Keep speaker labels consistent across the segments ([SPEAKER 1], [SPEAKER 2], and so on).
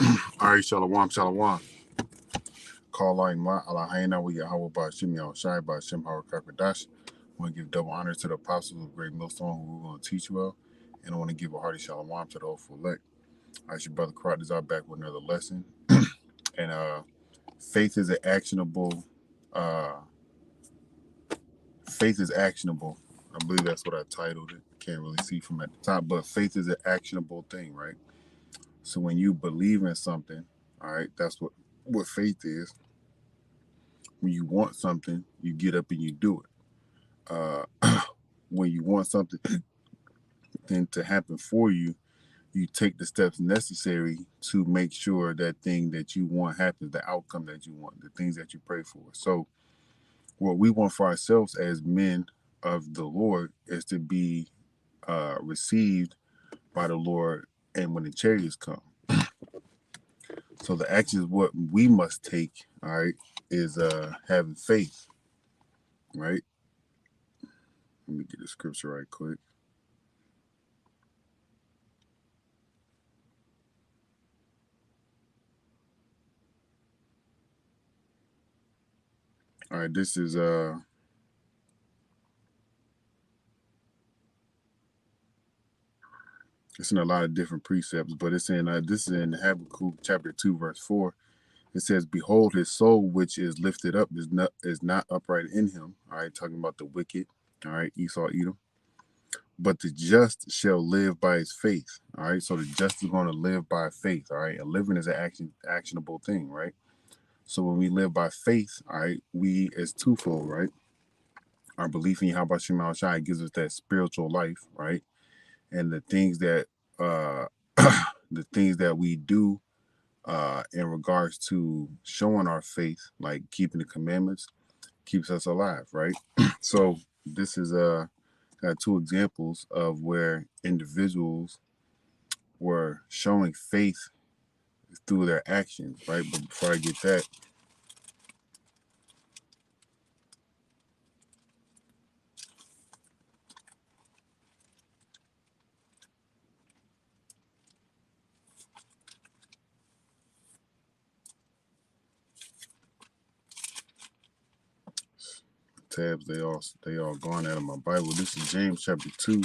[SPEAKER 1] All right, Shalom, Shalom. Call line Ma Allahayna with Yahweh Bashim Yahushai Bashim Howard Kakadash. I want to give double honor to the apostles of Great Millstone who we're going to teach well. And I want to give a hearty Shalom to the hopeful elect. All right, your brother Karat is out back with another lesson. And faith is an actionable, uh, faith is actionable. I believe that's what I titled it. Can't really see from at the top, but faith is an actionable thing, right? So when you believe in something, all right, that's what faith is. When you want something, you get up and you do it. When you want something then to happen for you, you take the steps necessary to make sure that thing that you want happens, the outcome that you want, the things that you pray for. So what we want for ourselves as men of the Lord is to be received by the Lord and when the chariots come. So the actions what we must take, all right, is having faith, right? Let me get the scripture right quick. All right, this is it's in a lot of different precepts, but it's in this is in Habakkuk chapter 2, verse 4. It says, "Behold, his soul which is lifted up is not upright in him." All right, talking about the wicked. All right, Esau, Edom. But the just shall live by his faith. All right, so the just is going to live by faith. All right, and living is an actionable thing, right? So when we live by faith, all right, we is twofold, right? Our belief in Yahweh Shema Shai gives us that spiritual life, right? And the things that the things that we do in regards to showing our faith, like keeping the commandments, keeps us alive, right? So this is got two examples of where individuals were showing faith through their actions, right? But before I get that, tabs they all gone out of my Bible. This is James chapter 2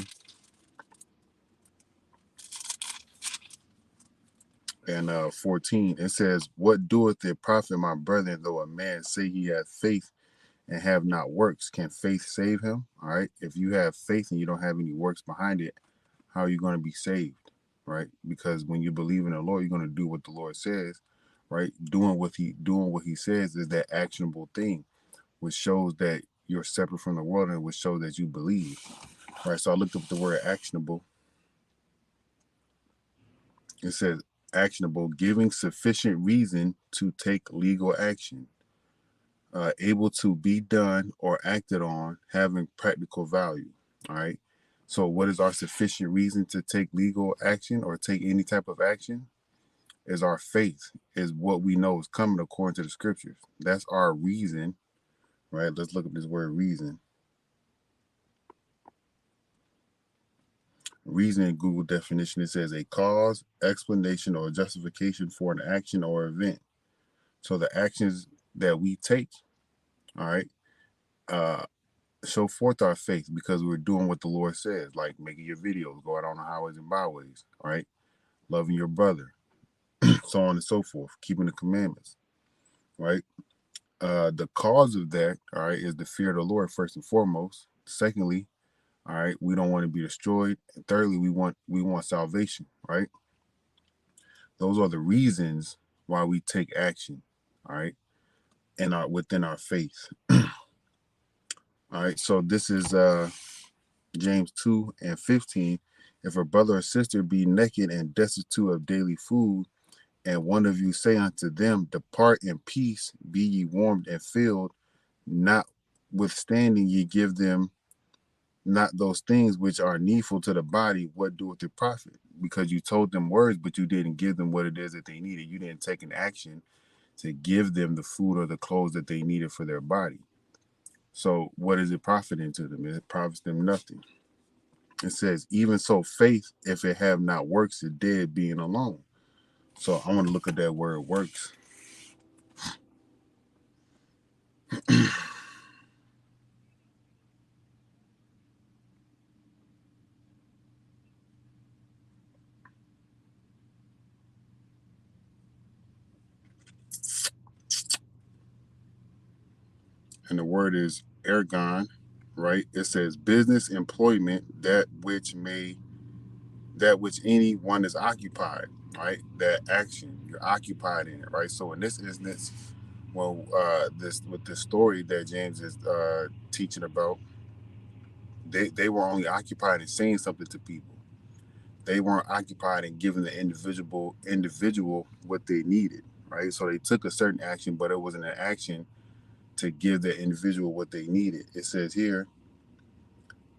[SPEAKER 1] and 14. It says, "What doeth it profit, my brethren, though a man say he hath faith and have not works? Can faith save him?" All right. If you have faith and you don't have any works behind it, how are you going to be saved? Right? Because when you believe in the Lord, you're going to do what the Lord says, right? Doing what he says is that actionable thing, which shows that you're separate from the world and which shows that you believe. Right. So I looked up the word actionable. It says actionable, giving sufficient reason to take legal action. Able to be done or acted on, having practical value. All right. So, what is our sufficient reason to take legal action or take any type of action? Is our faith, is what we know is coming according to the scriptures. That's our reason, right? Let's look at this word reason. Reason in Google definition, it says a cause, explanation, or justification for an action or event. So the actions that we take, all right, show forth our faith because we're doing what the Lord says, like making your videos, going on the highways and byways, all right, loving your brother, so on and so forth, keeping the commandments, right? The cause of that, all right, is the fear of the Lord first and foremost. Secondly, all right, we don't want to be destroyed. And thirdly, we want salvation, right? Those are the reasons why we take action, all right, and within our faith. All right, so this is James 2 and 15. If a brother or sister be naked and destitute of daily food, and one of you say unto them, Depart in peace, be ye warmed and filled, notwithstanding ye give them not those things which are needful to the body, what doeth it profit? Because you told them words, but you didn't give them what it is that they needed. You didn't take an action to give them the food or the clothes that they needed for their body. So what is it profiting to them? It profits them nothing. It says, even so, faith, if it have not works, is dead, being alone. So I want to look at that word works. And the word is ergon, right? It says business employment, that which anyone is occupied, right? That action, you're occupied in it, right? So in this instance, well, this with this story that James is teaching about, they were only occupied in saying something to people. They weren't occupied in giving the individual what they needed, right? So they took a certain action, but it wasn't an action to give the individual what they needed. It says here,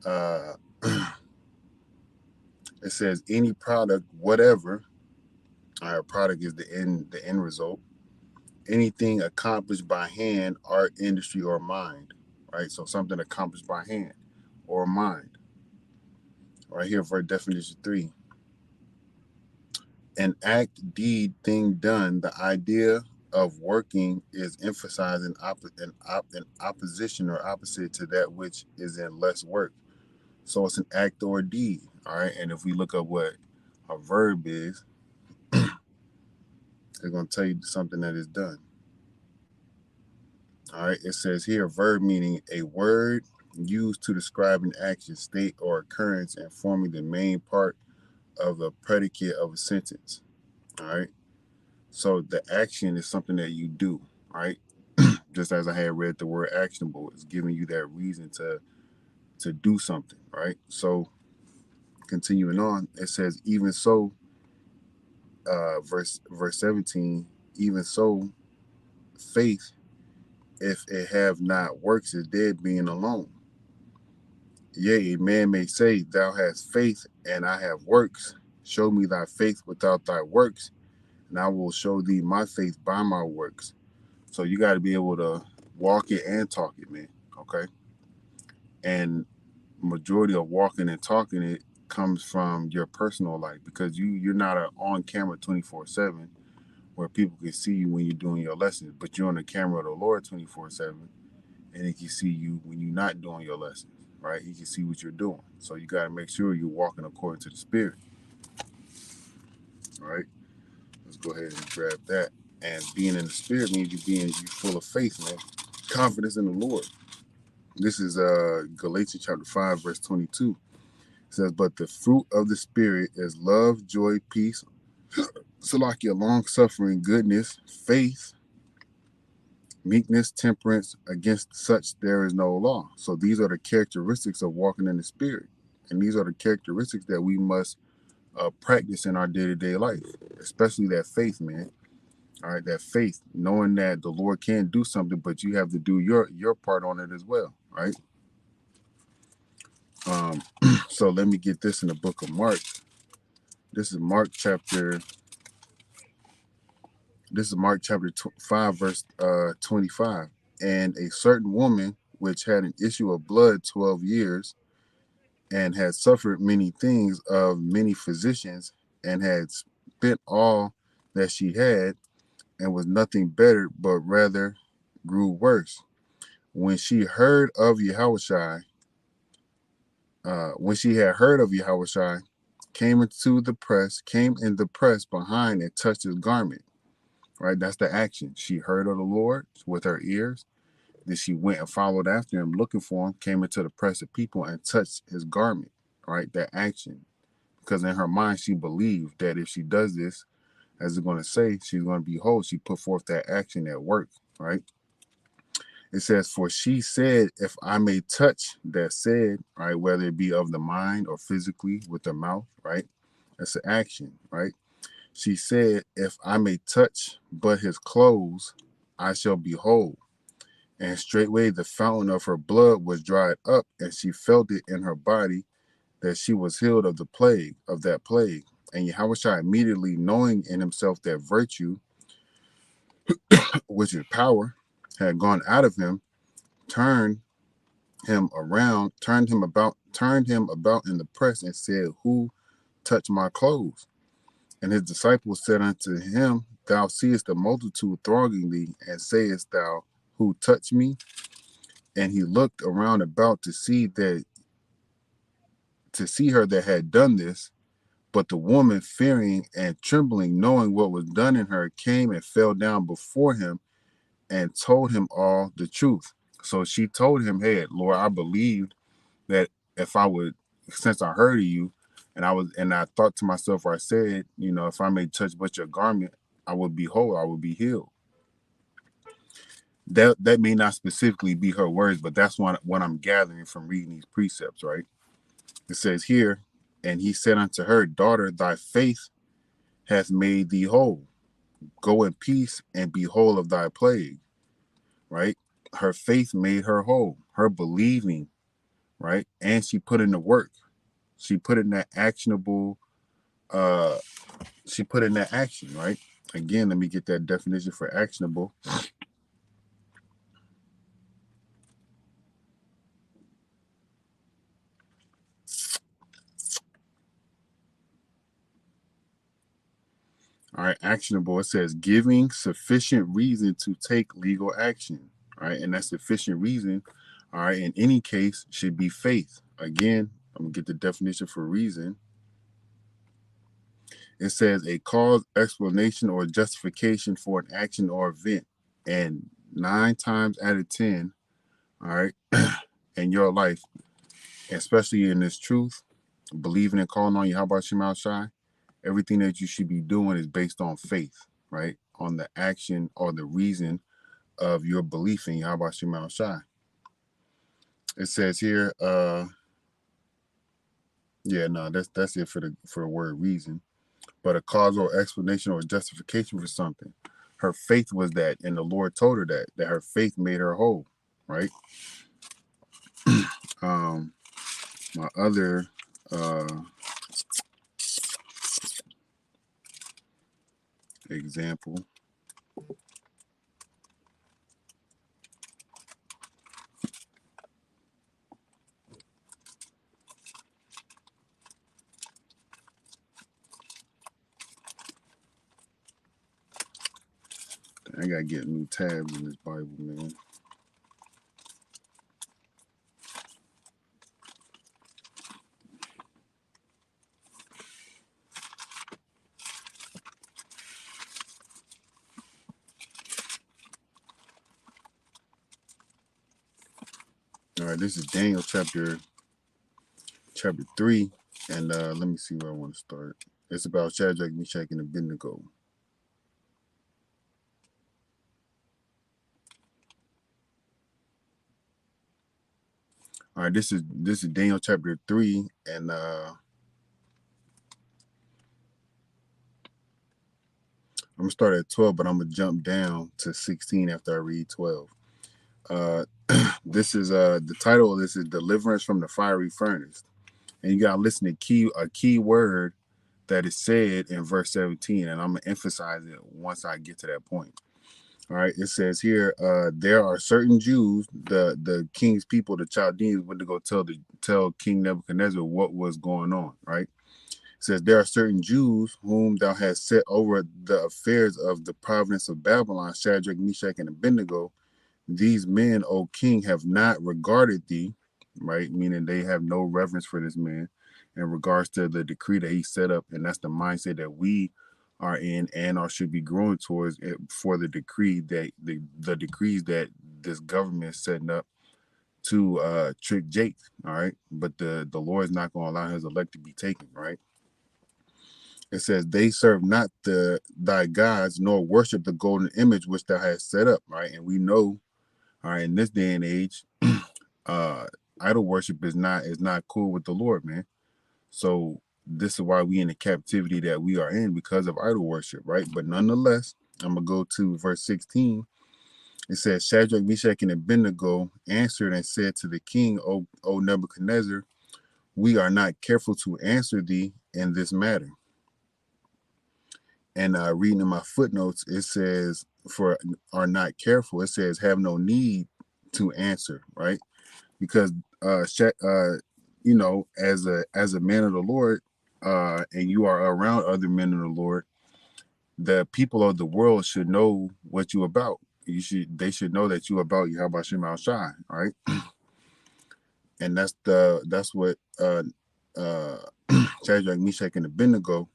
[SPEAKER 1] uh, it says any product, whatever. Our product is the end result. Anything accomplished by hand, art, industry, or mind, right? So something accomplished by hand or mind. Right here for definition 3. An act, deed, thing done. The idea of working is emphasized in opposition or opposite to that which is in less work. So it's an act or a deed. All right. And if we look up what a verb is, it's going to tell you something that is done. All right. It says here, verb meaning a word used to describe an action, state, or occurrence and forming the main part of a predicate of a sentence. All right. So the action is something that you do, right? Just as I had read the word actionable, it's giving you that reason to do something, right? So continuing on, it says, even so, verse 17, even so, faith, if it have not works, is dead being alone. Yea, a man may say, thou hast faith, and I have works. Show me thy faith without thy works, and I will show thee my faith by my works. So you got to be able to walk it and talk it, man. Okay. And majority of walking and talking it comes from your personal life because you're not on camera 24/7 where people can see you when you're doing your lessons, but you're on the camera of the Lord 24/7, and He can see you when you're not doing your lessons, right? He can see what you're doing. So you got to make sure you're walking according to the Spirit, right? Let's go ahead and grab that. And being in the Spirit means you full of faith, man. Confidence in the Lord. This is Galatians chapter 5, verse 22. It says, but the fruit of the Spirit is love, joy, peace, salakia, long suffering, goodness, faith, meekness, temperance. Against such there is no law. So these are the characteristics of walking in the Spirit. And these are the characteristics that we must practice in our day-to-day life, especially that faith, man. All right, that faith, knowing that the Lord can do something, but you have to do your part on it as well, right? So let me get this in the book of Mark. This is Mark chapter 5, verse 25. And a certain woman which had an issue of blood 12 years and had suffered many things of many physicians and had spent all that she had and was nothing better, but rather grew worse. When she heard of Yahushua, when she had heard of Yahushua, came in the press behind and touched his garment. Right, that's the action. She heard of the Lord with her ears. Then she went and followed after him, looking for him, came into the press of people and touched his garment. Right, that action. Because in her mind, she believed that if she does this, as it's going to say, she's going to be whole. She put forth that action at work. Right. It says, for she said, if I may touch that said, right, whether it be of the mind or physically with the mouth, right? That's an action, right? She said, if I may touch but his clothes, I shall be whole. And straightway the fountain of her blood was dried up, and she felt it in her body that she was healed of that plague. And Yahushua immediately knowing in himself that virtue, which is power, had gone out of him, turned him about in the press and said, who touched my clothes? And his disciples said unto him, Thou seest the multitude thronging thee, and sayest thou, Who touched me? And he looked around about to see her that had done this. But the woman, fearing and trembling, knowing what was done in her, came and fell down before him and told him all the truth. So she told him, Hey, Lord, I believed that if I would, since I heard of you, and I thought to myself, or I said, if I may touch but your garment, I would be whole, I would be healed. That may not specifically be her words, but that's what I'm gathering from reading these precepts, right? It says here, and he said unto her, Daughter, thy faith hath made thee whole. Go in peace and be whole of thy plague, right? Her faith made her whole, her believing, right? And she put in the work. She put in that actionable, she put in that action, right? Again, let me get that definition for actionable. All right, actionable. It says giving sufficient reason to take legal action. All right, and that sufficient reason, all right, in any case should be faith. Again, I'm gonna get the definition for reason. It says a cause, explanation, or justification for an action or event. And 9 times out of 10, all right, in your life, especially in this truth, believing and calling on Yahweh Shema Shai, everything that you should be doing is based on faith, right? On the action or the reason of your belief in Yahweh Shema Shai. It says here, that's it for the word reason. But a cause or explanation or justification for something. Her faith was that, and the Lord told her that her faith made her whole, right? My other example. I gotta get new tabs in this Bible, man. All right, this is Daniel chapter 3, and let me see where I want to start. It's about Shadrach, Meshach, and Abednego. All right, this is Daniel chapter 3, and I'm gonna start at 12, but I'm gonna jump down to 16 after I read 12. This is the title of this is Deliverance from the Fiery Furnace, and you gotta listen to a key word that is said in verse 17, and I'm gonna emphasize it once I get to that point. All right, it says here, there are certain Jews, the king's people, the Chaldeans, went to go tell King Nebuchadnezzar what was going on. Right, it says there are certain Jews whom thou hast set over the affairs of the province of Babylon, Shadrach, Meshach, and Abednego. These men, O king, have not regarded thee, right? Meaning they have no reverence for this man in regards to the decree that he set up, and that's the mindset that we are in and or should be growing towards it for the decree that the decrees that this government is setting up to trick Jake. All right, but the Lord is not going to allow his elect to be taken. Right. It says they serve not thy gods nor worship the golden image which thou hast set up. Right, and we know, all right, in this day and age, uh, idol worship is not cool with the Lord, man. So this is why we in the captivity that we are in because of idol worship, right? But nonetheless, I'm gonna go to verse 16. It says, Shadrach, Meshach, and Abednego answered and said to the king, O Nebuchadnezzar, we are not careful to answer thee in this matter. And reading in my footnotes, it says, for are not careful, it says, have no need to answer, right? Because as a man of the Lord, and you are around other men of the Lord, the people of the world should know what you about. They should know that you about Yahweh Shem Al Shai, right? And that's what Shadrach, Meshach, and Abednego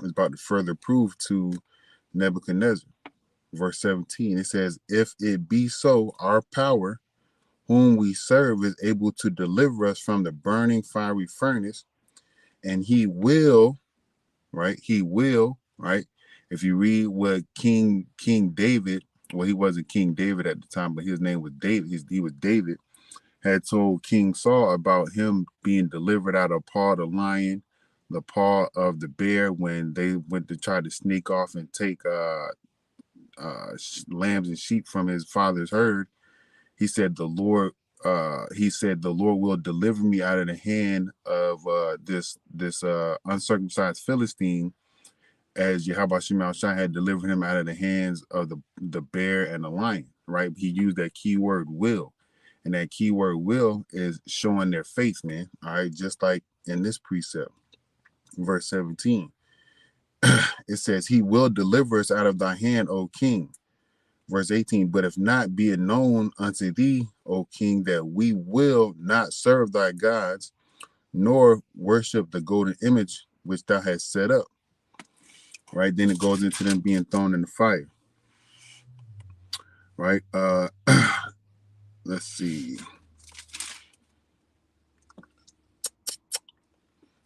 [SPEAKER 1] is about to further prove to Nebuchadnezzar. Verse 17, it says, if it be so, our power, whom we serve, is able to deliver us from the burning fiery furnace, and he will, right? He will, right? If you read what King David, well, he wasn't King David at the time, but his name was David. He was David, had told King Saul about him being delivered out of paw of the lion, the paw of the bear, when they went to try to sneak off and take lambs and sheep from his father's herd. He said the Lord will deliver me out of the hand of this uncircumcised Philistine, as Yahweh Shema Shai had delivered him out of the hands of the bear and the lion, right? He used that key word will. And that key word will is showing their faith, man. All right, just like in this precept, verse 17. It says, he will deliver us out of thy hand, O king. Verse 18, but if not, be it known unto thee, O king, that we will not serve thy gods, nor worship the golden image which thou hast set up. Right, then it goes into them being thrown in the fire. Right, let's see.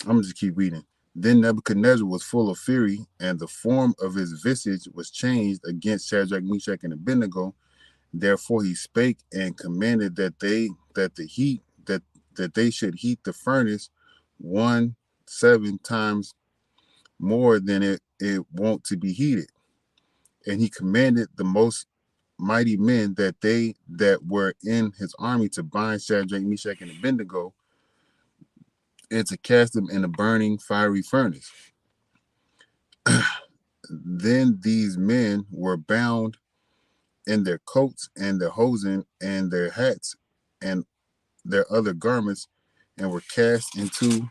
[SPEAKER 1] I'm gonna just keep reading. Then Nebuchadnezzar was full of fury, and the form of his visage was changed against Shadrach, Meshach, and Abednego. Therefore he spake and commanded that they should heat the furnace 7 times more than it wont to be heated. And he commanded the most mighty men that were in his army to bind Shadrach, Meshach, and Abednego, and to cast them in a burning fiery furnace. Then these men were bound in their coats and their hosen and their hats and their other garments, and were cast into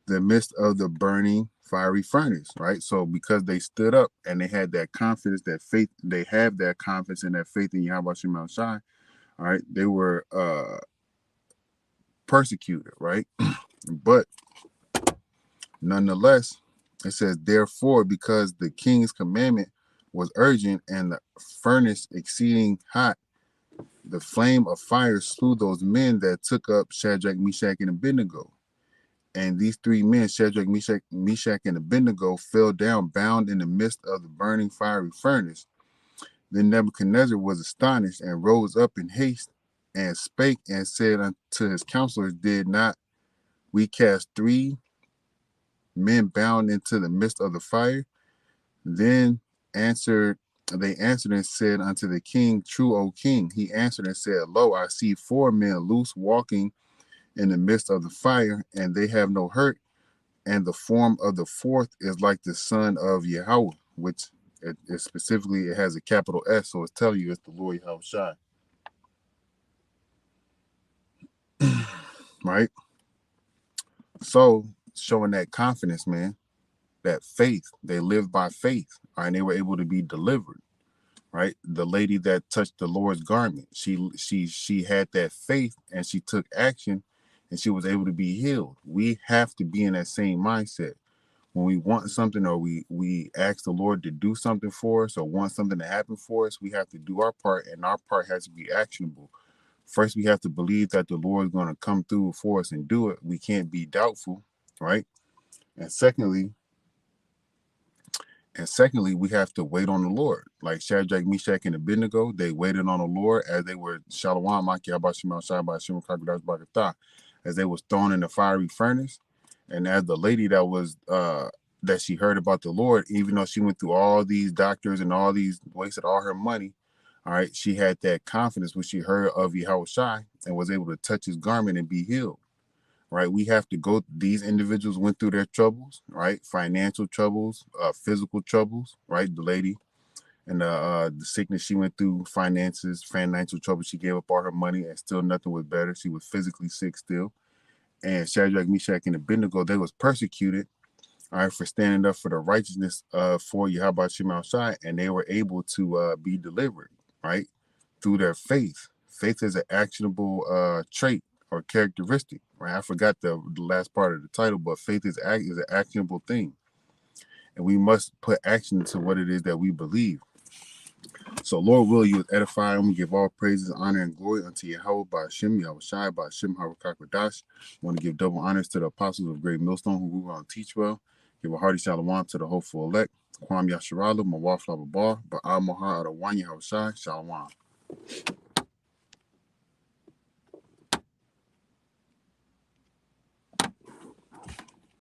[SPEAKER 1] the midst of the burning fiery furnace, right? So because they stood up and they had that confidence, that faith, they have that confidence and that faith in Yahweh Shema Shai, all right, they were persecuted, right? But nonetheless, it says, therefore, because the king's commandment was urgent and the furnace exceeding hot, the flame of fire slew those men that took up Shadrach, Meshach, and Abednego. And these three men, Shadrach, Meshach, and Abednego, fell down bound in the midst of the burning fiery furnace. Then Nebuchadnezzar was astonished and rose up in haste and spake and said unto his counselors, did not we cast 3 men bound into the midst of the fire? Then they answered and said unto the king, true, O king. He answered and said, lo, I see 4 men loose walking in the midst of the fire, and they have no hurt, and the form of the 4th is like the son of Yahweh, which specifically it has a capital S, so it's telling you it's the Lord Yahweh Shai. Right? So showing that confidence, man, that faith, they lived by faith, right? And they were able to be delivered. Right, the lady that touched the Lord's garment, she had that faith and she took action, and she was able to be healed. We have to be in that same mindset when we want something, or we ask the Lord to do something for us, or want something to happen for us. We have to do our part, and our part has to be actionable. First, we have to believe that the Lord is going to come through for us and do it. We can't be doubtful, right? And secondly, we have to wait on the Lord. Like Shadrach, Meshach, and Abednego, they waited on the Lord as they were Shalom, as they was thrown in the fiery furnace. And as the lady that she heard about the Lord, even though she went through all these doctors and all these, wasted all her money, all right, she had that confidence when she heard of Yahweh Shai and was able to touch his garment and be healed. Right, we have to go. These individuals went through their troubles, right? Financial troubles, physical troubles, right? The lady and the sickness she went through, financial trouble. She gave up all her money and still nothing was better. She was physically sick still, and Shadrach, Meshach, and Abednego, they was persecuted, all right, for standing up for the righteousness for Yahweh Shema Shai, and they were able to be delivered, right, through their faith. Faith is an actionable trait or characteristic, right? I forgot the last part of the title, but faith is an actionable thing, and we must put action to what it is that we believe. So, Lord will, you edify, and we give all praises, honor, and glory unto Yahweh by Hashem, Yahweh Shai, by Hashem, Harakakadash. Want to give double honors to the apostles of Great Millstone who rule on teach well. Give a hearty shalom to the hopeful elect. Kwam Yasharala, Mawaf Lababa, Ba'al Mahar, Adawanya, Yahweh Shai, Shalom.